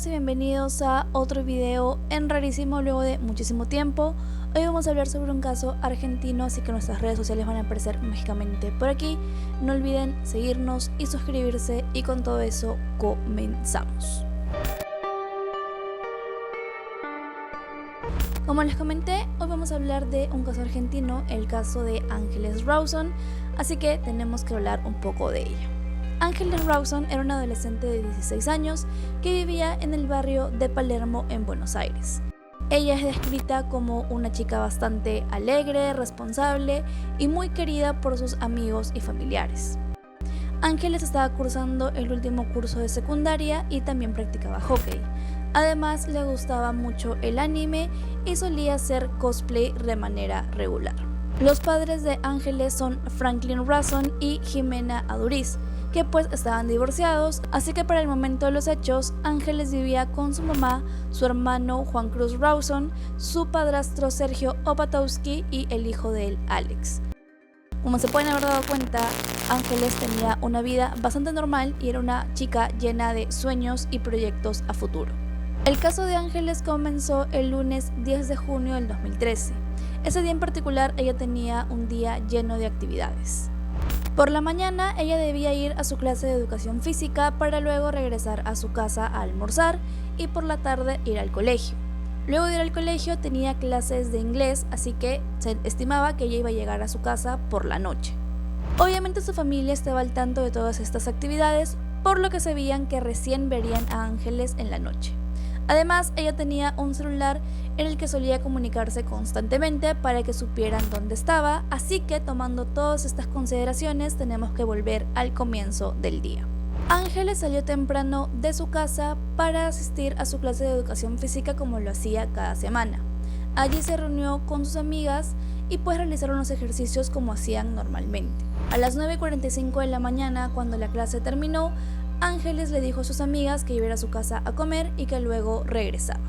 todos y bienvenidos a otro video en Rarísimo luego de muchísimo tiempo. Hoy vamos a hablar sobre un caso argentino, así que nuestras redes sociales van a aparecer mágicamente por aquí. No olviden seguirnos y suscribirse, y con todo eso comenzamos. Como les comenté, hoy vamos a hablar de un caso argentino, el caso de Ángeles Rawson, así que tenemos que hablar un poco de ella. Ángeles Rawson era una adolescente de 16 años que vivía en el barrio de Palermo en Buenos Aires. Ella es descrita como una chica bastante alegre, responsable y muy querida por sus amigos y familiares. Ángeles estaba cursando el último curso de secundaria y también practicaba hockey. Además, le gustaba mucho el anime y solía hacer cosplay de manera regular. Los padres de Ángeles son Franklin Rawson y Jimena Aduriz, que pues estaban divorciados, así que para el momento de los hechos, Ángeles vivía con su mamá, su hermano Juan Cruz Rawson, su padrastro Sergio Opatowski y el hijo de él, Alex. Como se pueden haber dado cuenta, Ángeles tenía una vida bastante normal y era una chica llena de sueños y proyectos a futuro. El caso de Ángeles comenzó el lunes 10 de junio del 2013. Ese día en particular ella tenía un día lleno de actividades. Por la mañana ella debía ir a su clase de educación física para luego regresar a su casa a almorzar y por la tarde ir al colegio. Luego de ir al colegio tenía clases de inglés, así que se estimaba que ella iba a llegar a su casa por la noche. Obviamente su familia estaba al tanto de todas estas actividades, por lo que sabían que recién verían a Ángeles en la noche. Además, ella tenía un celular en el que solía comunicarse constantemente para que supieran dónde estaba, así que tomando todas estas consideraciones tenemos que volver al comienzo del día. Ángeles salió temprano de su casa para asistir a su clase de educación física como lo hacía cada semana. Allí se reunió con sus amigas y pues realizaron los ejercicios como hacían normalmente. A las 9:45 de la mañana, cuando la clase terminó, Ángeles le dijo a sus amigas que iba a ir a su casa a comer y que luego regresaba.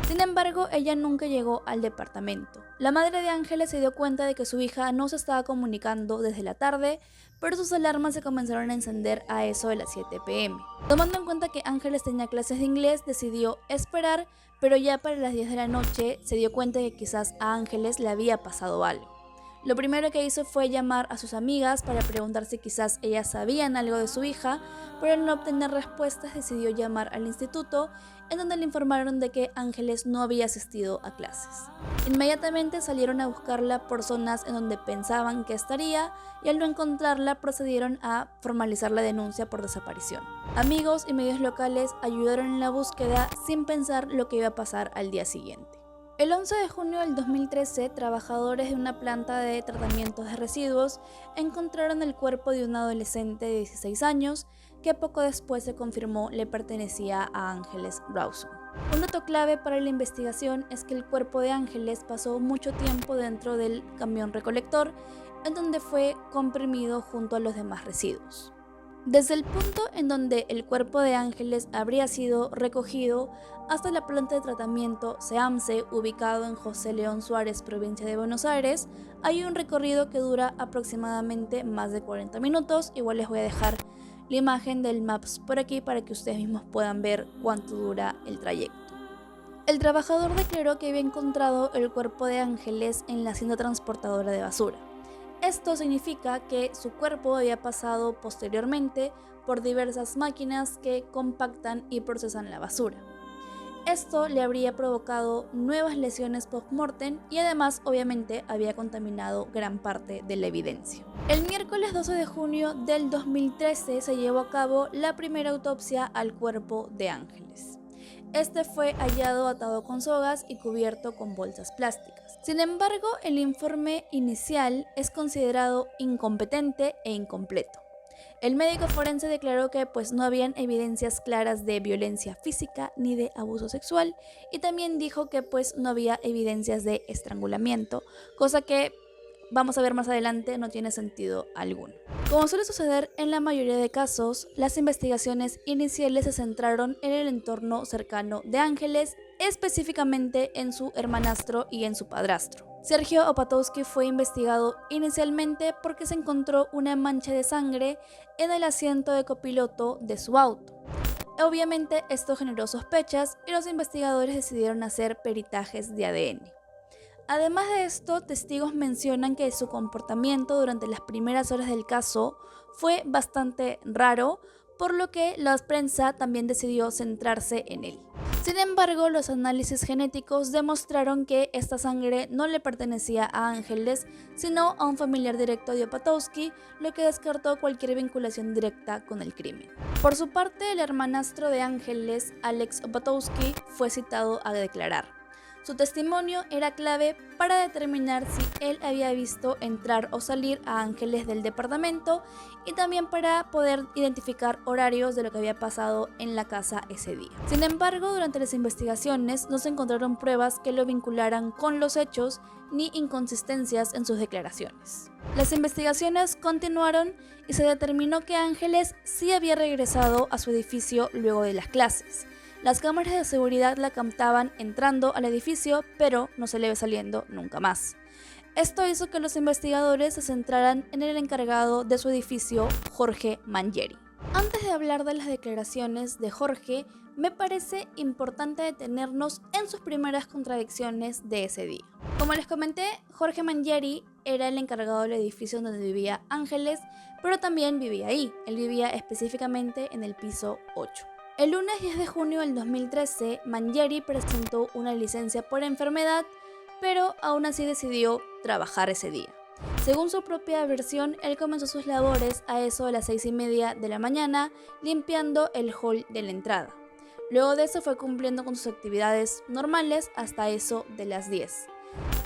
Sin embargo, ella nunca llegó al departamento. La madre de Ángeles se dio cuenta de que su hija no se estaba comunicando desde la tarde, pero sus alarmas se comenzaron a encender a eso de las 7 p.m. Tomando en cuenta que Ángeles tenía clases de inglés, decidió esperar, pero ya para las 10 de la noche se dio cuenta de que quizás a Ángeles le había pasado algo. Lo primero que hizo fue llamar a sus amigas para preguntar si quizás ellas sabían algo de su hija, pero al no obtener respuestas decidió llamar al instituto, en donde le informaron de que Ángeles no había asistido a clases. Inmediatamente salieron a buscarla por zonas en donde pensaban que estaría y al no encontrarla procedieron a formalizar la denuncia por desaparición. Amigos y medios locales ayudaron en la búsqueda sin pensar lo que iba a pasar al día siguiente. El 11 de junio del 2013, trabajadores de una planta de tratamientos de residuos encontraron el cuerpo de un adolescente de 16 años que poco después se confirmó le pertenecía a Ángeles Rawson. Un dato clave para la investigación es que el cuerpo de Ángeles pasó mucho tiempo dentro del camión recolector, en donde fue comprimido junto a los demás residuos. Desde el punto en donde el cuerpo de Ángeles habría sido recogido hasta la planta de tratamiento SEAMSE, ubicado en José León Suárez, provincia de Buenos Aires, hay un recorrido que dura aproximadamente más de 40 minutos. Igual les voy a dejar la imagen del Maps por aquí para que ustedes mismos puedan ver cuánto dura el trayecto. El trabajador declaró que había encontrado el cuerpo de Ángeles en la hacienda transportadora de basura. Esto significa que su cuerpo había pasado posteriormente por diversas máquinas que compactan y procesan la basura. Esto le habría provocado nuevas lesiones post-mortem y además obviamente había contaminado gran parte de la evidencia. El miércoles 12 de junio del 2013 se llevó a cabo la primera autopsia al cuerpo de Ángeles. Este fue hallado atado con sogas y cubierto con bolsas plásticas. Sin embargo, el informe inicial es considerado incompetente e incompleto. El médico forense declaró que no habían evidencias claras de violencia física ni de abuso sexual, y también dijo que no había evidencias de estrangulamiento, cosa que vamos a ver más adelante no tiene sentido alguno. Como suele suceder en la mayoría de casos, las investigaciones iniciales se centraron en el entorno cercano de Ángeles, específicamente en su hermanastro y en su padrastro. Sergio Opatowski fue investigado inicialmente porque se encontró una mancha de sangre en el asiento de copiloto de su auto. Obviamente esto generó sospechas y los investigadores decidieron hacer peritajes de ADN. Además de esto, testigos mencionan que su comportamiento durante las primeras horas del caso fue bastante raro, por lo que la prensa también decidió centrarse en él. Sin embargo, los análisis genéticos demostraron que esta sangre no le pertenecía a Ángeles, sino a un familiar directo de Opatowski, lo que descartó cualquier vinculación directa con el crimen. Por su parte, el hermanastro de Ángeles, Alex Opatowski, fue citado a declarar. Su testimonio era clave para determinar si él había visto entrar o salir a Ángeles del departamento y también para poder identificar horarios de lo que había pasado en la casa ese día. Sin embargo, durante las investigaciones no se encontraron pruebas que lo vincularan con los hechos ni inconsistencias en sus declaraciones. Las investigaciones continuaron y se determinó que Ángeles sí había regresado a su edificio luego de las clases. Las cámaras de seguridad la captaban entrando al edificio, pero no se le ve saliendo nunca más. Esto hizo que los investigadores se centraran en el encargado de su edificio, Jorge Mangieri. Antes de hablar de las declaraciones de Jorge, me parece importante detenernos en sus primeras contradicciones de ese día. Como les comenté, Jorge Mangieri era el encargado del edificio donde vivía Ángeles, pero también vivía ahí. Él vivía específicamente en el piso 8. El lunes 10 de junio del 2013, Mangieri presentó una licencia por enfermedad, pero aún así decidió trabajar ese día. Según su propia versión, él comenzó sus labores a eso de las 6:30 de la mañana, limpiando el hall de la entrada. Luego de eso fue cumpliendo con sus actividades normales hasta eso de las 10.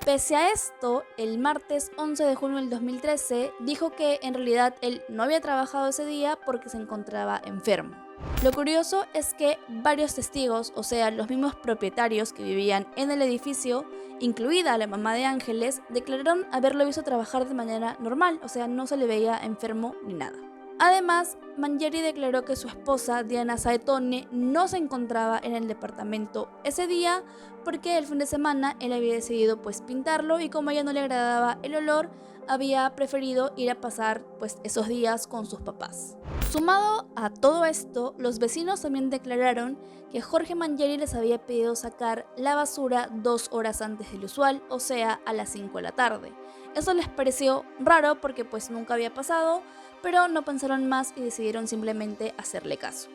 Pese a esto, el martes 11 de junio del 2013 dijo que en realidad él no había trabajado ese día porque se encontraba enfermo. Lo curioso es que varios testigos, o sea, los mismos propietarios que vivían en el edificio, incluida la mamá de Ángeles, declararon haberlo visto trabajar de manera normal, o sea, no se le veía enfermo ni nada. Además, Mangieri declaró que su esposa, Diana Saetone, no se encontraba en el departamento ese día porque el fin de semana él había decidido pintarlo y como a ella no le agradaba el olor, había preferido ir a pasar esos días con sus papás. Sumado a todo esto, los vecinos también declararon que Jorge Mangieri les había pedido sacar la basura 2 horas antes del usual, o sea, a las 5 de la tarde. Eso les pareció raro porque nunca había pasado, pero no pensaron más y decidieron simplemente hacerle caso.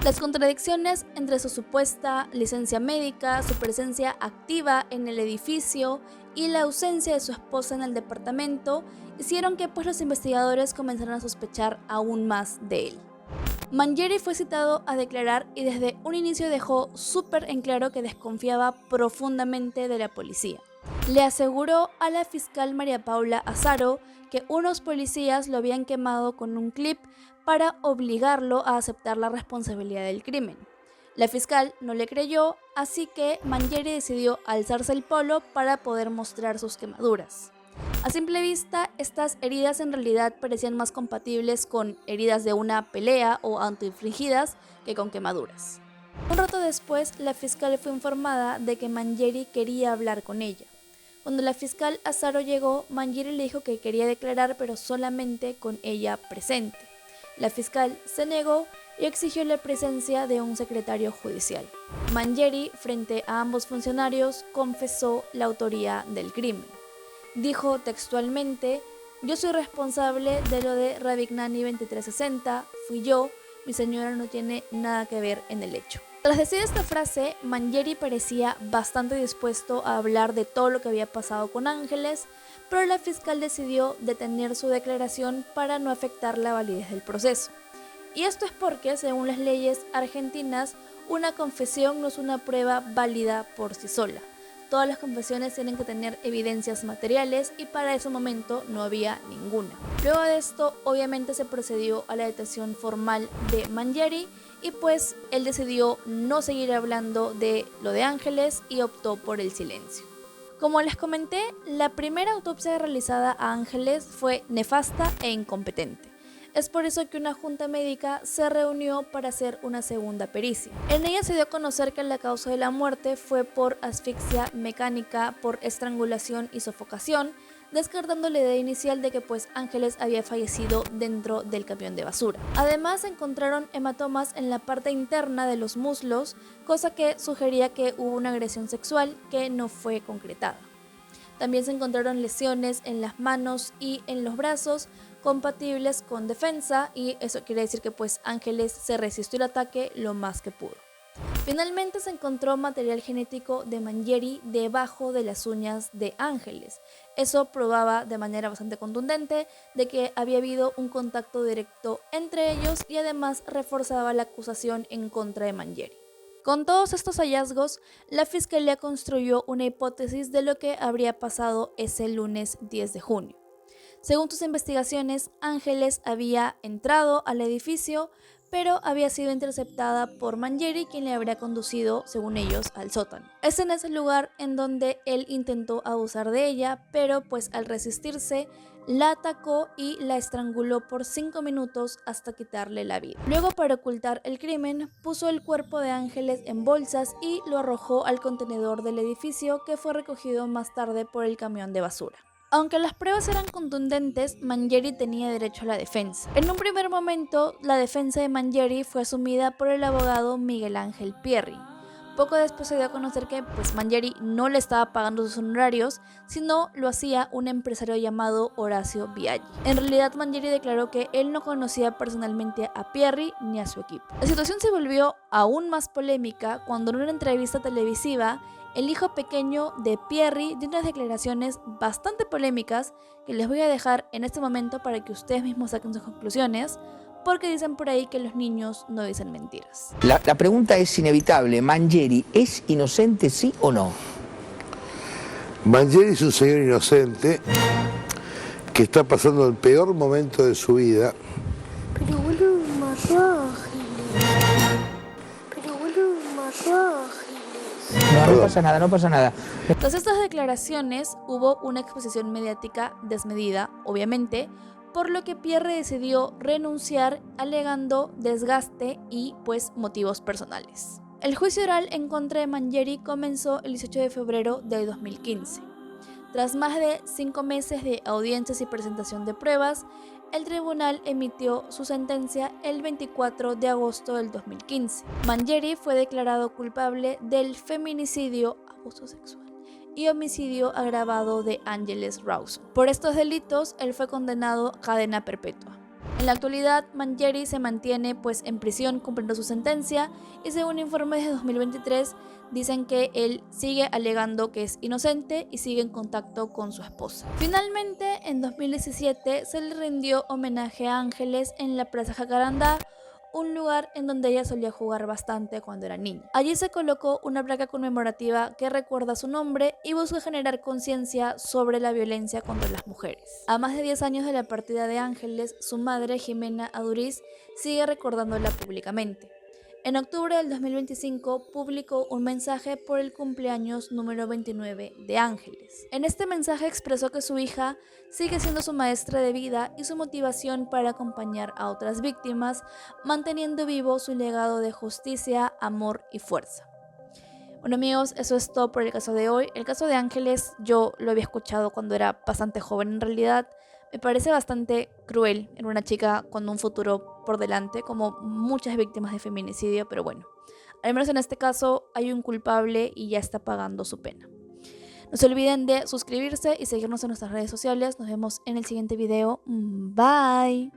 Las contradicciones entre su supuesta licencia médica, su presencia activa en el edificio y la ausencia de su esposa en el departamento hicieron que los investigadores comenzaran a sospechar aún más de él. Mangieri fue citado a declarar y desde un inicio dejó súper en claro que desconfiaba profundamente de la policía. Le aseguró a la fiscal María Paula Azaro que unos policías lo habían quemado con un clip para obligarlo a aceptar la responsabilidad del crimen. La fiscal no le creyó, así que Mangieri decidió alzarse el polo para poder mostrar sus quemaduras. A simple vista, estas heridas en realidad parecían más compatibles con heridas de una pelea o autoinfligidas que con quemaduras. Un rato después, la fiscal fue informada de que Mangieri quería hablar con ella. Cuando la fiscal Azaro llegó, Mangieri le dijo que quería declarar pero solamente con ella presente. La fiscal se negó y exigió la presencia de un secretario judicial. Mangieri, frente a ambos funcionarios, confesó la autoría del crimen. Dijo textualmente: "Yo soy responsable de lo de Ravignani 2360, fui yo, mi señora no tiene nada que ver en el hecho". Tras decir esta frase, Mangieri parecía bastante dispuesto a hablar de todo lo que había pasado con Ángeles, pero la fiscal decidió detener su declaración para no afectar la validez del proceso. Y esto es porque, según las leyes argentinas, una confesión no es una prueba válida por sí sola. Todas las confesiones tienen que tener evidencias materiales y para ese momento no había ninguna. Luego de esto, obviamente se procedió a la detención formal de Mangieri y él decidió no seguir hablando de lo de Ángeles y optó por el silencio. Como les comenté, la primera autopsia realizada a Ángeles fue nefasta e incompetente. Es por eso que una junta médica se reunió para hacer una segunda pericia. En ella se dio a conocer que la causa de la muerte fue por asfixia mecánica por estrangulación y sofocación, descartando la idea inicial de que pues Ángeles había fallecido dentro del camión de basura. Además encontraron hematomas en la parte interna de los muslos, cosa que sugería que hubo una agresión sexual que no fue concretada. También se encontraron lesiones en las manos y en los brazos compatibles con defensa, y eso quiere decir que pues Ángeles se resistió al ataque lo más que pudo. Finalmente se encontró material genético de Mangieri debajo de las uñas de Ángeles. Eso probaba de manera bastante contundente de que había habido un contacto directo entre ellos y además reforzaba la acusación en contra de Mangieri. Con todos estos hallazgos, la fiscalía construyó una hipótesis de lo que habría pasado ese lunes 10 de junio. Según sus investigaciones, Ángeles había entrado al edificio, pero había sido interceptada por Mangieri, quien le habría conducido, según ellos, al sótano. Es en ese lugar en donde él intentó abusar de ella, pero pues al resistirse, la atacó y la estranguló por 5 minutos hasta quitarle la vida. Luego, para ocultar el crimen, puso el cuerpo de Ángeles en bolsas y lo arrojó al contenedor del edificio, que fue recogido más tarde por el camión de basura. Aunque las pruebas eran contundentes, Mangieri tenía derecho a la defensa. En un primer momento, la defensa de Mangieri fue asumida por el abogado Miguel Ángel Pierri. Poco después se dio a conocer que Mangieri no le estaba pagando sus honorarios, sino lo hacía un empresario llamado Horacio Biaggi. En realidad, Mangieri declaró que él no conocía personalmente a Pierri ni a su equipo. La situación se volvió aún más polémica cuando en una entrevista televisiva, el hijo pequeño de Pierri dio unas declaraciones bastante polémicas que les voy a dejar en este momento para que ustedes mismos saquen sus conclusiones, porque dicen por ahí que los niños no dicen mentiras. La pregunta es inevitable. ¿Mangieri es inocente, sí o no? Mangieri es un señor inocente que está pasando el peor momento de su vida. Pero vuelve más Ángeles. Pero vuelve más Ángeles. No pasa nada, no pasa nada. Tras estas declaraciones hubo una exposición mediática desmedida, obviamente, por lo que Pierre decidió renunciar alegando desgaste y motivos personales. El juicio oral en contra de Mangieri comenzó el 18 de febrero de 2015. Tras más de 5 meses de audiencias y presentación de pruebas, el tribunal emitió su sentencia el 24 de agosto del 2015. Mangieri fue declarado culpable del feminicidio, abuso sexual y homicidio agravado de Ángeles Rawson. Por estos delitos, él fue condenado a cadena perpetua. En la actualidad, Mangieri se mantiene en prisión cumpliendo su sentencia, y según informes de 2023 dicen que él sigue alegando que es inocente y sigue en contacto con su esposa. Finalmente, en 2017 se le rindió homenaje a Ángeles en la Plaza Jacarandá, un lugar en donde ella solía jugar bastante cuando era niña. Allí se colocó una placa conmemorativa que recuerda su nombre y busca generar conciencia sobre la violencia contra las mujeres. A más de 10 años de la partida de Ángeles, su madre, Jimena Aduriz, sigue recordándola públicamente. En octubre del 2025 publicó un mensaje por el cumpleaños número 29 de Ángeles. En este mensaje expresó que su hija sigue siendo su maestra de vida y su motivación para acompañar a otras víctimas, manteniendo vivo su legado de justicia, amor y fuerza. Bueno amigos, eso es todo por el caso de hoy. El caso de Ángeles yo lo había escuchado cuando era bastante joven. En realidad me parece bastante cruel en una chica con un futuro por delante, como muchas víctimas de feminicidio, pero bueno, al menos en este caso hay un culpable y ya está pagando su pena. No se olviden de suscribirse y seguirnos en nuestras redes sociales. Nos vemos en el siguiente video. Bye.